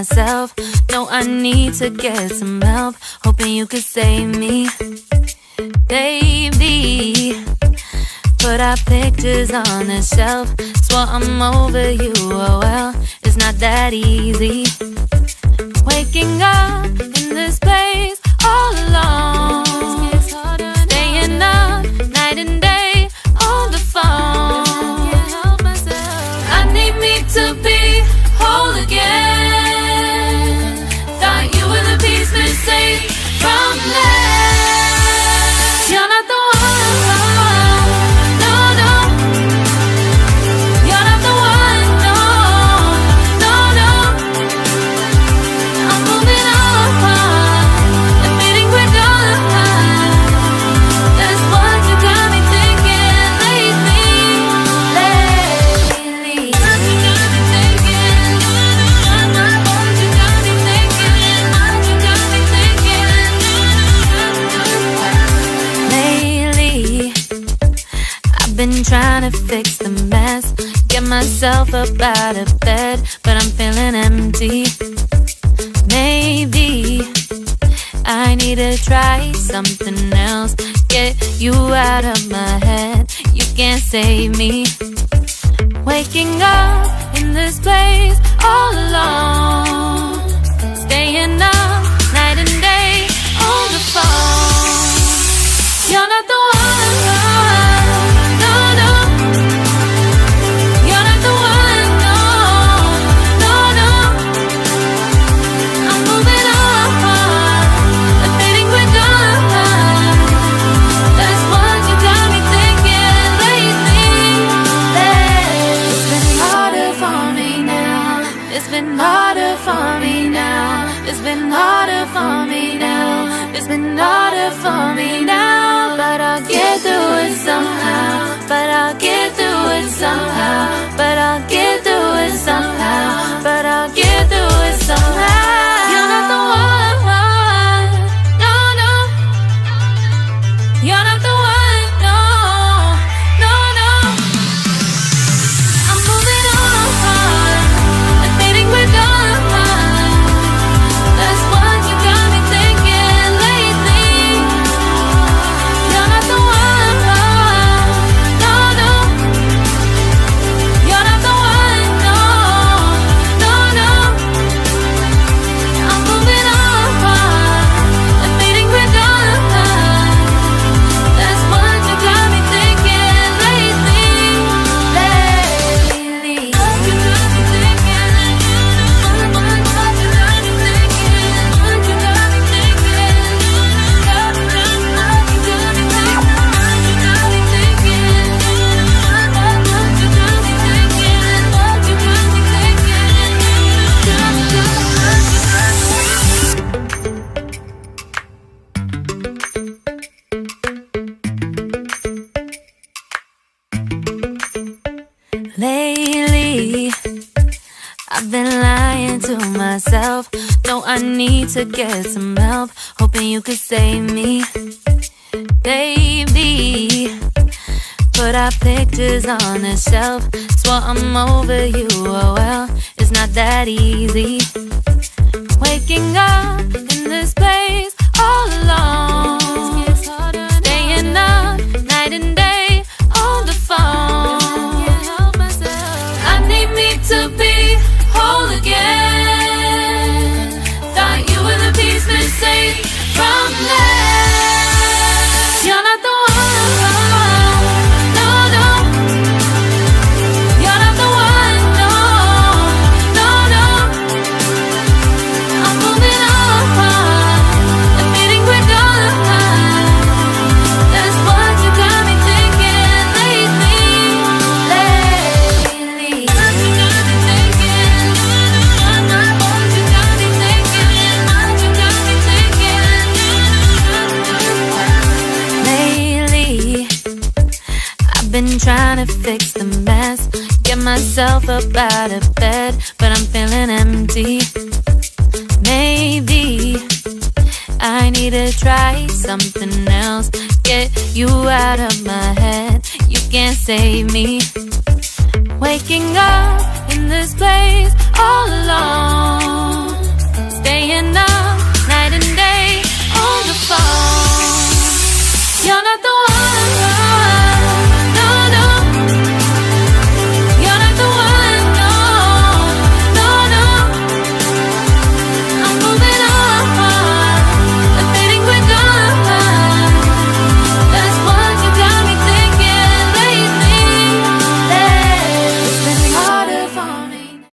myself. No, I need to get some help. Hoping you could save me, baby. Put our pictures on the shelf. Swore I'm over you, oh well, it's not that easy. Waking up in this place all alone, staying up night and day on the phone. I need me to be whole again. Thought you were the piece missing from last. You're not the one, no, no. You're not the one, no, no, no. I'm moving on, admitting we're done. That's what you got me thinking lately. What you got me thinking. What you got me thinking. What you got me thinking. Lately, I've been trying to fix the mess, get myself up out of bed, but I'm feeling empty. Maybe I need to try something else. Get you out of my head, you can't save me. Waking up in this place all alone, staying up night and day on the phone. You're not the one, no, no. You're not the one, no, no, no. I'm moving on, admitting we're done. That's what you got me thinking lately. It's been harder for me now. It's been harder for me now. It's been harder for me now. It's been harder for me now. But I'll get through it somehow. But I'll get through it somehow. But I'll get through it somehow. But I'll get through it somehow. You're not the one, no, no. You're not the one, no, no, no. I'm moving on, admitting we're done. That's what you got me thinking lately. You're not the one, no, no. You're not the one, no, no, no. I'm moving on, admitting we're done. That's what you got me thinking lately. What you got me thinking. What you got me thinking. What you got me thinking. What you got me thinking. What you got me thinking. What you got me thinking. What you got me thinking. Lately, I've been lying to myself. No, I need to get some help. Hoping you could save me, baby. Put our pictures on the shelf. Swore I'm over you, oh well, it's not that easy. Waking up in this place all alone, staying up night and day on the phone. I need me to be whole again. Thought you were the piece missing from last. You're not the one, no, no. You're not the one, no, no, no. I'm moving on, admitting we're done. That's what you got me thinking lately. What you got me thinking. What you got me thinking. What you got me thinking. Lately, I've been trying to fix the mess, get myself up out of bed, but I'm feeling empty. Maybe I need to try something else. Get you out of my head, you can't save me. Waking up in this place all alone,